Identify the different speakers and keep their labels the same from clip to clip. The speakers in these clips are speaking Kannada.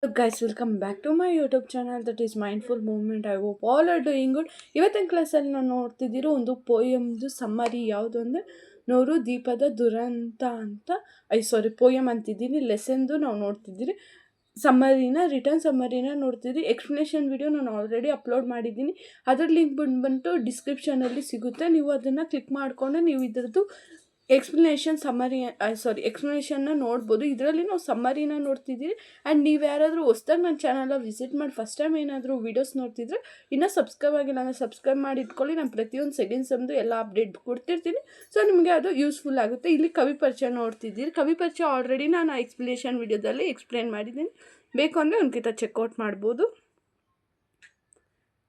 Speaker 1: So guys, welcome back to my YouTube channel that is Mindful Movement. I hope all are doing good. ಇವತ್ತಿನ ಕ್ಲಾಸಲ್ಲಿ ನಾವು ನೋಡ್ತಿದ್ದೀರೋ ಒಂದು ಪೋಯಮ್ದು ಸಮ್ಮರಿ ಯಾವುದು ಅಂದರೆ ನೋರು ದೀಪದ ದುರಂತ ಅಂತ ಪೋಯಮ್ ಅಂತಿದ್ದೀನಿ. ಲೆಸನ್ದು ನಾವು ನೋಡ್ತಿದ್ದೀರಿ. ರಿಟರ್ನ್ ಸಮ್ಮರಿನ ನೋಡ್ತಿದ್ದೀರಿ. ಎಕ್ಸ್ಪ್ಲನೇಷನ್ ವಿಡಿಯೋ ನಾನು ಆಲ್ರೆಡಿ ಅಪ್ಲೋಡ್ ಮಾಡಿದ್ದೀನಿ. ಅದ್ರ ಲಿಂಕ್ ಬಂದು ಡಿಸ್ಕ್ರಿಪ್ಷನಲ್ಲಿ ಸಿಗುತ್ತೆ. ನೀವು ಅದನ್ನು ಕ್ಲಿಕ್ ಮಾಡಿಕೊಂಡು ನೀವು ಇದರದ್ದು ಎಕ್ಸ್ಪ್ಲನೇಷನ್ನ ನೋಡ್ಬೋದು. ಇದರಲ್ಲಿ ನಾವು ಸಮ್ಮರಿನ ನೋಡ್ತಿದ್ದೀರಿ. ಆ್ಯಂಡ್ ನೀವು ಯಾರಾದರೂ ಹೊಸ್ದಾಗಿ ನನ್ನ ಚಾನಲ್ನ ವಿಸಿಟ್ ಮಾಡಿ ಫಸ್ಟ್ ಟೈಮ್ ಏನಾದರೂ ವೀಡಿಯೋಸ್ ನೋಡ್ತಿದ್ರೆ ಇನ್ನೂ ಸಬ್ಸ್ಕ್ರೈಬ್ ಆಗಿಲ್ಲ ಅಂದರೆ ಸಬ್ಸ್ಕ್ರೈಬ್ ಮಾಡಿ ಇಟ್ಕೊಳ್ಳಿ. ನಾನು ಪ್ರತಿಯೊಂದು ಸೆಕೆಂಡ್ಸಮ್ದು ಎಲ್ಲ ಅಪ್ಡೇಟ್ ಕೊಡ್ತಿರ್ತೀನಿ. ಸೊ ನಿಮಗೆ ಅದು ಯೂಸ್ಫುಲ್ ಆಗುತ್ತೆ. ಇಲ್ಲಿ ಕವಿ ಪರಿಚಯ ನೋಡ್ತಿದ್ದೀರಿ. ಕವಿ ಪರಿಚಯ ಆಲ್ರೆಡಿ ನಾನು ಎಕ್ಸ್ಪ್ಲನೇಷನ್ ವಿಡಿಯೋದಲ್ಲಿ ಎಕ್ಸ್ಪ್ಲೇನ್ ಮಾಡಿದ್ದೀನಿ. ಬೇಕು ಅಂದರೆ ಒಂದ್ಕಿಂತ ಚೆಕ್ಔಟ್ ಮಾಡ್ಬೋದು.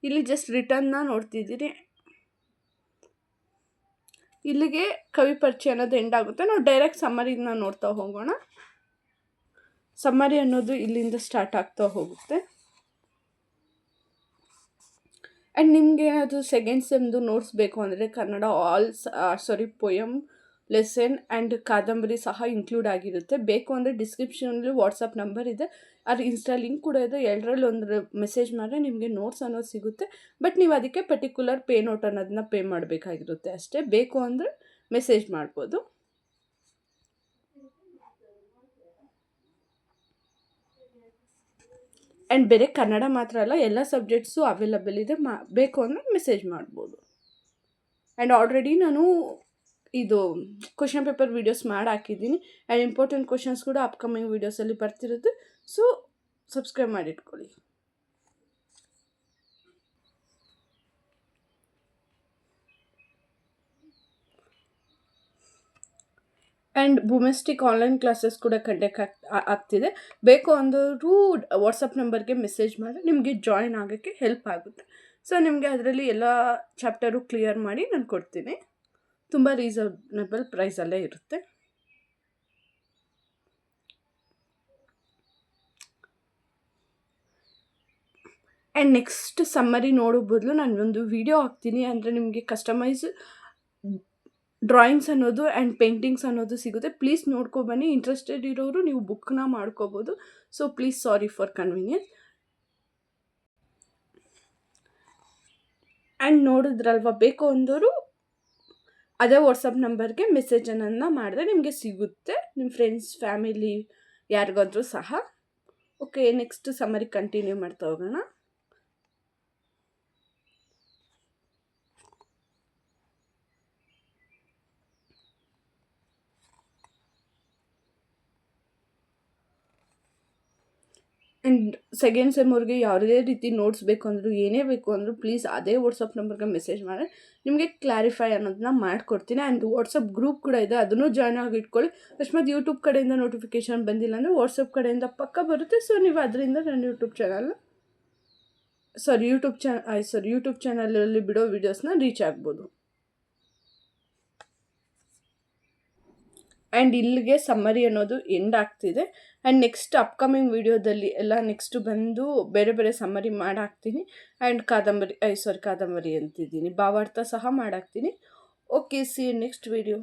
Speaker 1: ಇಲ್ಲಿ ಜಸ್ಟ್ ರಿಟರ್ನ್ನ ನೋಡ್ತಿದ್ದೀರಿ. ಇಲ್ಲಿಗೆ ಕವಿ ಪರಿಚಯ ಅನ್ನೋದು ಎಂಡ್ ಆಗುತ್ತೆ. ನಾವು ಡೈರೆಕ್ಟ್ ಸಮ್ಮರಿನ ನೋಡ್ತಾ ಹೋಗೋಣ. ಸಮ್ಮರಿ ಅನ್ನೋದು ಇಲ್ಲಿಂದ ಸ್ಟಾರ್ಟ್ ಆಗ್ತಾ ಹೋಗುತ್ತೆ. ಆ್ಯಂಡ್ ನಿಮ್ಗೆ ಏನಾದರೂ ಸೆಕೆಂಡ್ ಸೆಮ್ದು ನೋಟ್ಸ್ ಬೇಕು ಅಂದರೆ ಕನ್ನಡ ಪೊಯಮ್ ಲೆಸನ್ ಆ್ಯಂಡ್ ಕಾದಂಬರಿ ಸಹ ಇನ್ಕ್ಲೂಡ್ ಆಗಿರುತ್ತೆ. ಬೇಕು ಅಂದರೆ ಡಿಸ್ಕ್ರಿಪ್ಷನಲ್ಲಿ ವಾಟ್ಸಪ್ ನಂಬರ್ ಇದೆ, ಅದು ಇನ್ಸ್ಟಾ ಲಿಂಕ್ ಕೂಡ ಇದೆ. ಎರಡರಲ್ಲಿ ಒಂದು ಮೆಸೇಜ್ ಮಾಡಿದ್ರೆ ನಿಮಗೆ ನೋಟ್ಸ್ ಅನ್ನೋದು ಸಿಗುತ್ತೆ. ಬಟ್ ನೀವು ಅದಕ್ಕೆ ಪರ್ಟಿಕ್ಯುಲರ್ ಪೇ ನೋಟ್ ಅನ್ನೋದನ್ನ ಪೇ ಮಾಡಬೇಕಾಗಿರುತ್ತೆ ಅಷ್ಟೇ. ಬೇಕು ಅಂದರೆ ಮೆಸೇಜ್ ಮಾಡ್ಬೋದು. ಆ್ಯಂಡ್ ಬೇರೆ ಕನ್ನಡ ಮಾತ್ರ ಅಲ್ಲ, ಎಲ್ಲ ಸಬ್ಜೆಕ್ಟ್ಸು ಅವೈಲಬಲ್ ಇದೆ. ಬೇಕು ಅಂದರೆ ಮೆಸೇಜ್ ಮಾಡ್ಬೋದು. ಆ್ಯಂಡ್ ಆಲ್ರೆಡಿ ನಾನು ಇದು ಕ್ವಶನ್ ಪೇಪರ್ ವೀಡಿಯೋಸ್ ಮಾಡಿ ಹಾಕಿದ್ದೀನಿ. ಆ್ಯಂಡ್ ಇಂಪಾರ್ಟೆಂಟ್ ಕ್ವಶನ್ಸ್ ಕೂಡ ಅಪ್ಕಮಿಂಗ್ ವೀಡಿಯೋಸಲ್ಲಿ ಬರ್ತಿರುತ್ತೆ. ಸೊ ಸಬ್ಸ್ಕ್ರೈಬ್ ಮಾಡಿಟ್ಕೊಳ್ಳಿ. ಆ್ಯಂಡ್ ಬುಮೆಸ್ಟಿಕ್ ಆನ್ಲೈನ್ ಕ್ಲಾಸಸ್ ಕೂಡ ಕಂಡಕ್ಟ್ ಆಗ್ತಿದೆ. ಬೇಕು ಅಂದವರು ವಾಟ್ಸಪ್ ನಂಬರ್ಗೆ ಮೆಸೇಜ್ ಮಾಡಿ ನಿಮಗೆ ಜಾಯಿನ್ ಆಗೋಕ್ಕೆ ಹೆಲ್ಪ್ ಆಗುತ್ತೆ. ಸೊ ನಿಮಗೆ ಅದರಲ್ಲಿ ಎಲ್ಲ ಚಾಪ್ಟರು ಕ್ಲಿಯರ್ ಮಾಡಿ ನಾನು ಕೊಡ್ತೀನಿ. ತುಂಬ ರೀಸನಬಲ್ ಪ್ರೈಸಲ್ಲೇ ಇರುತ್ತೆ. ಆ್ಯಂಡ್ ನೆಕ್ಸ್ಟ್ ಸಮ್ಮರಿ ನೋಡೋ ಬದಲು ನಾನು ಒಂದು ವಿಡಿಯೋ ಹಾಕ್ತೀನಿ. ಅಂದರೆ ನಿಮಗೆ ಕಸ್ಟಮೈಸ್ ಡ್ರಾಯಿಂಗ್ಸ್ ಅನ್ನೋದು ಆ್ಯಂಡ್ ಪೇಂಟಿಂಗ್ಸ್ ಅನ್ನೋದು ಸಿಗುತ್ತೆ. ಪ್ಲೀಸ್ ನೋಡ್ಕೊಬನ್ನಿ. ಇಂಟ್ರೆಸ್ಟೆಡ್ ಇರೋರು ನೀವು ಬುಕ್ನ ಮಾಡ್ಕೋಬೋದು. So please, sorry for convenience. And ನೋಡಿದ್ರಲ್ವ, ಬೇಕು ಅಂದವರು ಅದೇ ವಾಟ್ಸಪ್ ನಂಬರ್ಗೆ ಮೆಸೇಜನ್ನು ಮಾಡಿದ್ರೆ ನಿಮಗೆ ಸಿಗುತ್ತೆ, ನಿಮ್ಮ ಫ್ರೆಂಡ್ಸ್ ಫ್ಯಾಮಿಲಿ ಯಾರಿಗಾದ್ರೂ ಸಹ. ಓಕೆ, ನೆಕ್ಸ್ಟ್ ಸಮ್ಮರಿ ಕಂಟಿನ್ಯೂ ಮಾಡ್ತಾ ಹೋಗೋಣ. ಆ್ಯಂಡ್ ಸೆಕೆಂಡ್ ಸೆಮ್ವರೆಗೆ ಯಾವುದೇ ರೀತಿ ನೋಟ್ಸ್ ಬೇಕು ಅಂದರೂ ಏನೇ ಬೇಕು ಅಂದರೂ ಪ್ಲೀಸ್ ಅದೇ ವಾಟ್ಸಪ್ ನಂಬರ್ಗೆ ಮೆಸೇಜ್ ಮಾಡಿ ನಿಮಗೆ ಕ್ಲಾರಿಫೈ ಅನ್ನೋದನ್ನ ಮಾಡಿಕೊಡ್ತೀನಿ. ಆ್ಯಂಡ್ ವಾಟ್ಸಪ್ ಗ್ರೂಪ್ ಕೂಡ ಇದೆ, ಅದನ್ನು ಜಾಯ್ನ್ ಆಗಿ ಇಟ್ಕೊಳ್ಳಿ. ಅಕಸ್ಮಾತ್ ಯೂಟ್ಯೂಬ್ ಕಡೆಯಿಂದ ನೋಟಿಫಿಕೇಷನ್ ಬಂದಿಲ್ಲ ಅಂದರೆ ವಾಟ್ಸಪ್ ಕಡೆಯಿಂದ ಪಕ್ಕ ಬರುತ್ತೆ. ಸೊ ನೀವು ಅದರಿಂದ ನನ್ನ ಯೂಟ್ಯೂಬ್ ಚಾನಲಲ್ಲಿ ಬಿಡೋ ವೀಡಿಯೋಸ್ನ ರೀಚ್ ಆಗ್ಬೋದು. ಆ್ಯಂಡ್ ಇಲ್ಲಿಗೆ ಸಮ್ಮರಿ ಅನ್ನೋದು ಎಂಡ್ ಆಗ್ತಿದೆ. ಆ್ಯಂಡ್ ನೆಕ್ಸ್ಟ್ ಅಪ್ಕಮಿಂಗ್ ವೀಡಿಯೋದಲ್ಲಿ ಎಲ್ಲ ನೆಕ್ಸ್ಟ್ ಬಂದು ಬೇರೆ ಬೇರೆ ಸಮ್ಮರಿ ಮಾಡಾಕ್ತೀನಿ. ಆ್ಯಂಡ್ ಕಾದಂಬರಿ ಅಂತಿದ್ದೀನಿ, ಭಾವಾರ್ಥ ಸಹ ಮಾಡಾಕ್ತೀನಿ. Okay, see next video.